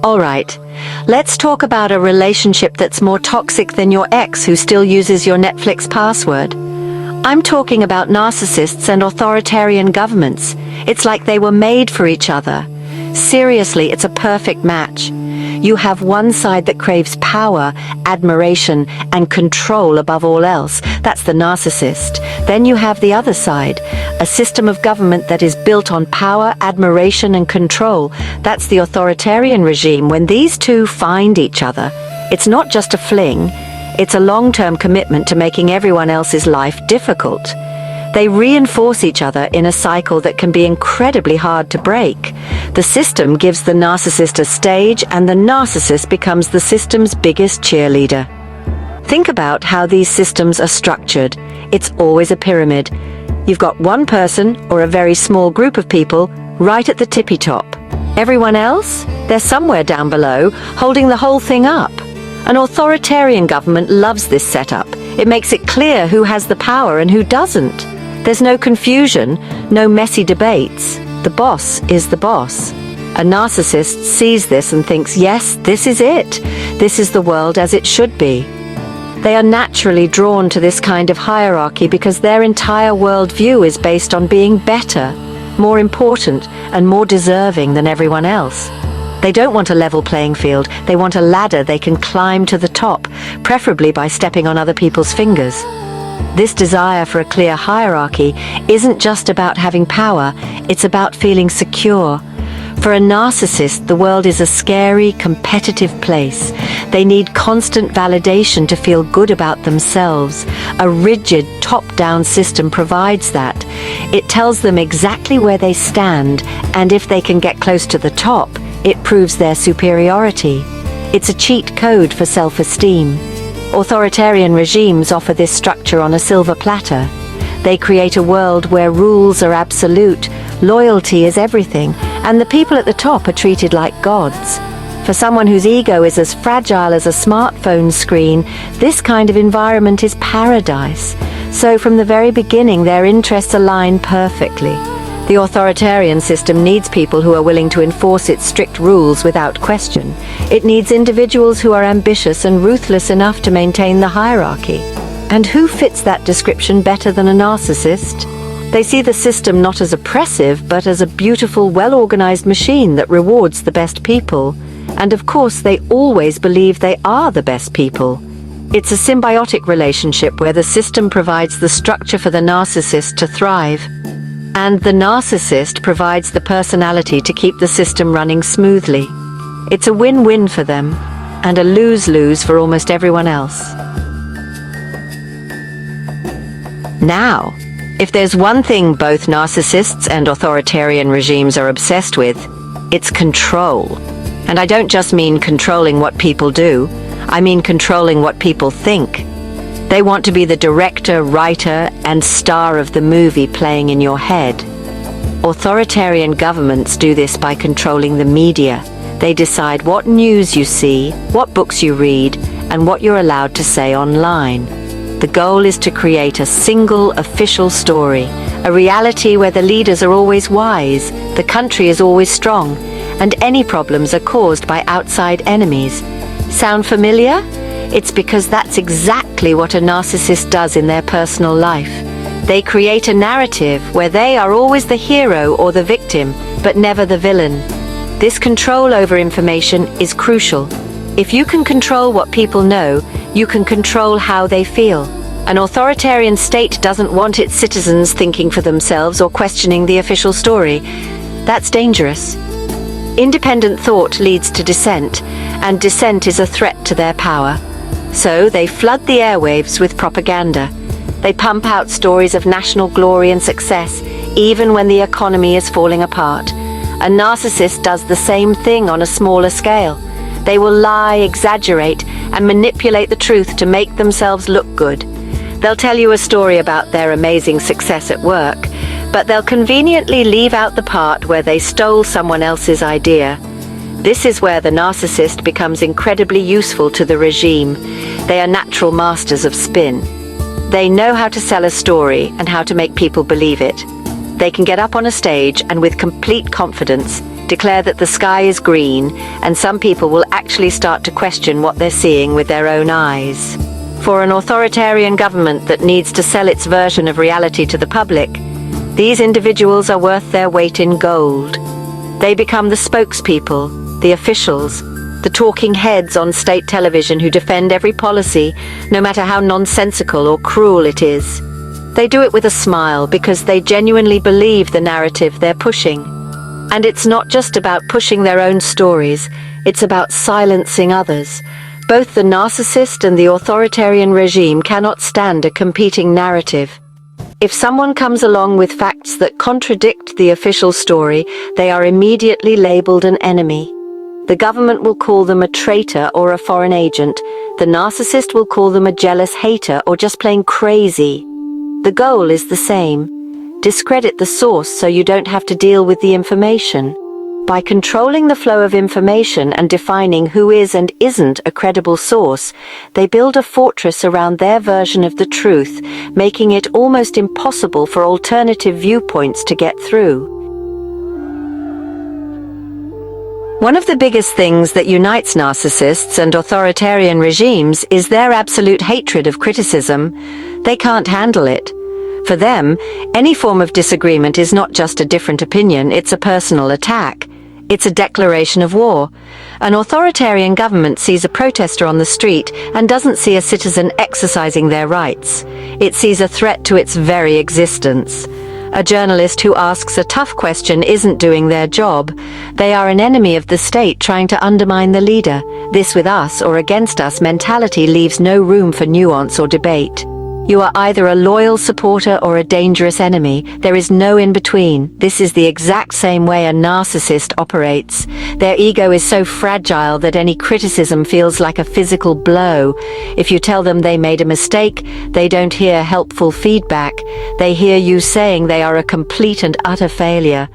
Alright, let's talk about a relationship that's more toxic than your ex who still uses your Netflix password. I'm talking about narcissists and authoritarian governments. It's like they were made for each other. Seriously, it's a perfect match. You have one side that craves power, admiration, and control above all else. That's the narcissist. Then you have the other side, a system of government that is built on power, admiration, and control. That's the authoritarian regime. When these two find each other, it's not just a fling, it's a long-term commitment to making everyone else's life difficult. They reinforce each other in a cycle that can be incredibly hard to break. The system gives the narcissist a stage, and the narcissist becomes the system's biggest cheerleader. Think about how these systems are structured. It's always a pyramid. You've got one person, or a very small group of people, right at the tippy top. Everyone else? They're somewhere down below, holding the whole thing up. An authoritarian government loves this setup. It makes it clear who has the power and who doesn't. There's no confusion, no messy debates. The boss is the boss. A narcissist sees this and thinks, yes, this is it. This is the world as it should be. They are naturally drawn to this kind of hierarchy because their entire worldview is based on being better, more important, and more deserving than everyone else. They don't want a level playing field. They want a ladder they can climb to the top, preferably by stepping on other people's fingers. This desire for a clear hierarchy isn't just about having power, it's about feeling secure. For a narcissist, the world is a scary, competitive place. They need constant validation to feel good about themselves. A rigid, top-down system provides that. It tells them exactly where they stand, and if they can get close to the top, it proves their superiority. It's a cheat code for self-esteem. Authoritarian regimes offer this structure on a silver platter. They create a world where rules are absolute, loyalty is everything, and the people at the top are treated like gods. For someone whose ego is as fragile as a smartphone screen, this kind of environment is paradise. So from the very beginning, their interests align perfectly. The authoritarian system needs people who are willing to enforce its strict rules without question. It needs individuals who are ambitious and ruthless enough to maintain the hierarchy. And who fits that description better than a narcissist? They see the system not as oppressive, but as a beautiful, well-organized machine that rewards the best people. And of course, they always believe they are the best people. It's a symbiotic relationship where the system provides the structure for the narcissist to thrive. And the narcissist provides the personality to keep the system running smoothly. It's a win-win for them, and a lose-lose for almost everyone else. Now, if there's one thing both narcissists and authoritarian regimes are obsessed with, it's control. And I don't just mean controlling what people do, I mean controlling what people think. They want to be the director, writer, and star of the movie playing in your head. Authoritarian governments do this by controlling the media. They decide what news you see, what books you read, and what you're allowed to say online. The goal is to create a single official story, a reality where the leaders are always wise, the country is always strong, and any problems are caused by outside enemies. Sound familiar? It's because that's exactly what a narcissist does in their personal life. They create a narrative where they are always the hero or the victim, but never the villain. This control over information is crucial. If you can control what people know, you can control how they feel. An authoritarian state doesn't want its citizens thinking for themselves or questioning the official story. That's dangerous. Independent thought leads to dissent, and dissent is a threat to their power. So they flood the airwaves with propaganda. They pump out stories of national glory and success, even when the economy is falling apart. A narcissist does the same thing on a smaller scale. They will lie, exaggerate, and manipulate the truth to make themselves look good. They'll tell you a story about their amazing success at work, but they'll conveniently leave out the part where they stole someone else's idea. This is where the narcissist becomes incredibly useful to the regime. They are natural masters of spin. They know how to sell a story and how to make people believe it. They can get up on a stage and with complete confidence declare that the sky is green, and some people will actually start to question what they're seeing with their own eyes. For an authoritarian government that needs to sell its version of reality to the public, these individuals are worth their weight in gold. They become the spokespeople, the officials, the talking heads on state television who defend every policy, no matter how nonsensical or cruel it is. They do it with a smile because they genuinely believe the narrative they're pushing. And it's not just about pushing their own stories, it's about silencing others. Both the narcissist and the authoritarian regime cannot stand a competing narrative. If someone comes along with facts that contradict the official story, they are immediately labeled an enemy. The government will call them a traitor or a foreign agent. The narcissist will call them a jealous hater or just plain crazy. The goal is the same: discredit the source so you don't have to deal with the information. By controlling the flow of information and defining who is and isn't a credible source, they build a fortress around their version of the truth, making it almost impossible for alternative viewpoints to get through. One of the biggest things that unites narcissists and authoritarian regimes is their absolute hatred of criticism. They can't handle it. For them, any form of disagreement is not just a different opinion, it's a personal attack. It's a declaration of war. An authoritarian government sees a protester on the street and doesn't see a citizen exercising their rights. It sees a threat to its very existence. A journalist who asks a tough question isn't doing their job. They are an enemy of the state trying to undermine the leader. This with us or against us mentality leaves no room for nuance or debate. You are either a loyal supporter or a dangerous enemy. There is no in between. This is the exact same way a narcissist operates. Their ego is so fragile that any criticism feels like a physical blow. If you tell them they made a mistake, they don't hear helpful feedback. They hear you saying they are a complete and utter failure.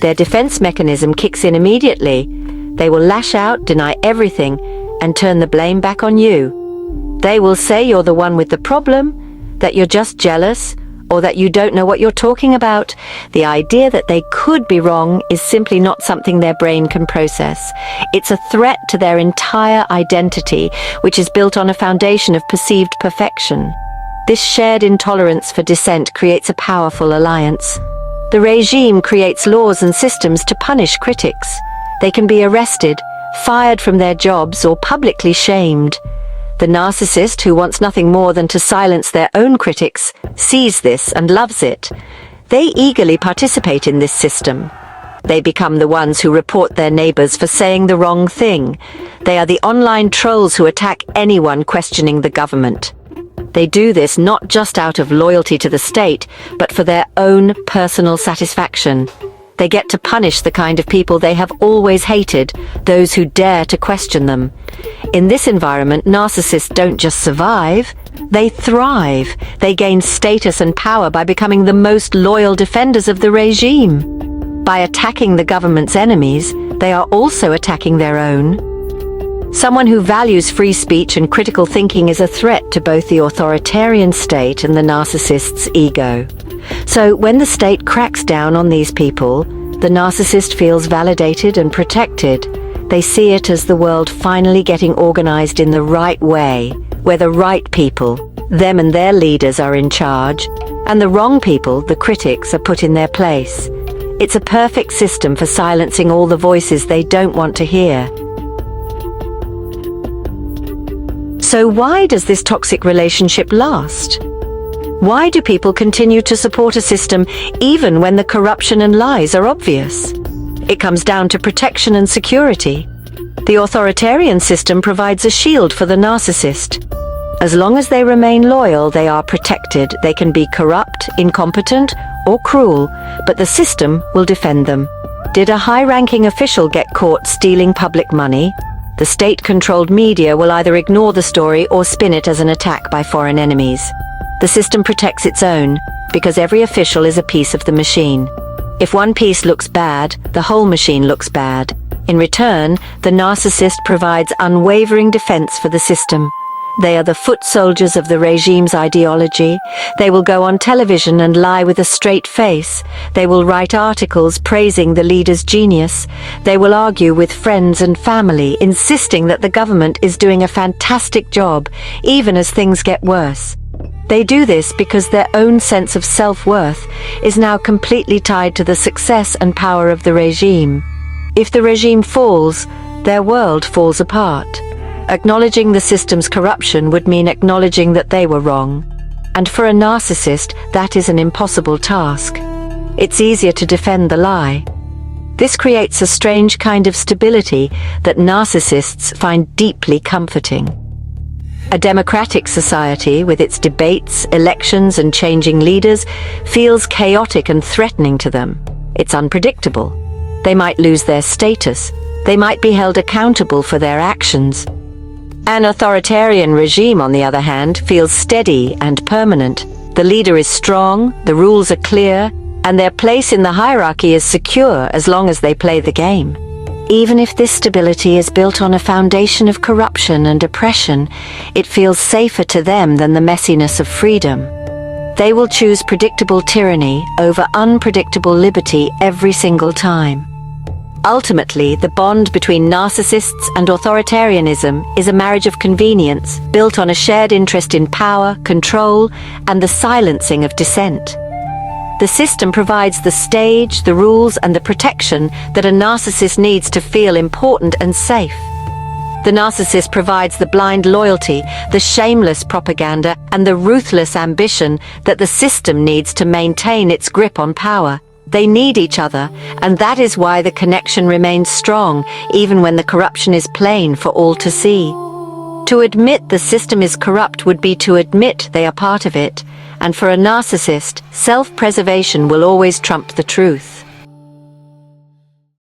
Their defense mechanism kicks in immediately. They will lash out, deny everything, and turn the blame back on you. They will say you're the one with the problem, that you're just jealous, or that you don't know what you're talking about. The idea that they could be wrong is simply not something their brain can process. It's a threat to their entire identity, which is built on a foundation of perceived perfection. This shared intolerance for dissent creates a powerful alliance. The regime creates laws and systems to punish critics. They can be arrested, fired from their jobs, or publicly shamed. The narcissist, who wants nothing more than to silence their own critics, sees this and loves it. They eagerly participate in this system. They become the ones who report their neighbors for saying the wrong thing. They are the online trolls who attack anyone questioning the government. They do this not just out of loyalty to the state, but for their own personal satisfaction. They get to punish the kind of people they have always hated, those who dare to question them. In this environment, narcissists don't just survive, they thrive. They gain status and power by becoming the most loyal defenders of the regime. By attacking the government's enemies, they are also attacking their own. Someone who values free speech and critical thinking is a threat to both the authoritarian state and the narcissist's ego. So when the state cracks down on these people, the narcissist feels validated and protected. They see it as the world finally getting organized in the right way, where the right people, them and their leaders, are in charge, and the wrong people, the critics, are put in their place. It's a perfect system for silencing all the voices they don't want to hear. So why does this toxic relationship last? Why do people continue to support a system even when the corruption and lies are obvious? It comes down to protection and security. The authoritarian system provides a shield for the narcissist. As long as they remain loyal, they are protected. They can be corrupt, incompetent, or cruel, but the system will defend them. Did a high-ranking official get caught stealing public money? The state-controlled media will either ignore the story or spin it as an attack by foreign enemies. The system protects its own, because every official is a piece of the machine. If one piece looks bad, the whole machine looks bad. In return, the narcissist provides unwavering defense for the system. They are the foot soldiers of the regime's ideology. They will go on television and lie with a straight face. They will write articles praising the leader's genius. They will argue with friends and family, insisting that the government is doing a fantastic job, even as things get worse. They do this because their own sense of self-worth is now completely tied to the success and power of the regime. If the regime falls, their world falls apart. Acknowledging the system's corruption would mean acknowledging that they were wrong. And for a narcissist, that is an impossible task. It's easier to defend the lie. This creates a strange kind of stability that narcissists find deeply comforting. A democratic society, with its debates, elections, and changing leaders, feels chaotic and threatening to them. It's unpredictable. They might lose their status. They might be held accountable for their actions. An authoritarian regime, on the other hand, feels steady and permanent. The leader is strong, the rules are clear, and their place in the hierarchy is secure as long as they play the game. Even if this stability is built on a foundation of corruption and oppression, it feels safer to them than the messiness of freedom. They will choose predictable tyranny over unpredictable liberty every single time. Ultimately, the bond between narcissists and authoritarianism is a marriage of convenience, built on a shared interest in power, control, and the silencing of dissent. The system provides the stage, the rules, and the protection that a narcissist needs to feel important and safe. The narcissist provides the blind loyalty, the shameless propaganda, and the ruthless ambition that the system needs to maintain its grip on power. They need each other, and that is why the connection remains strong, even when the corruption is plain for all to see. To admit the system is corrupt would be to admit they are part of it, and for a narcissist, self-preservation will always trump the truth.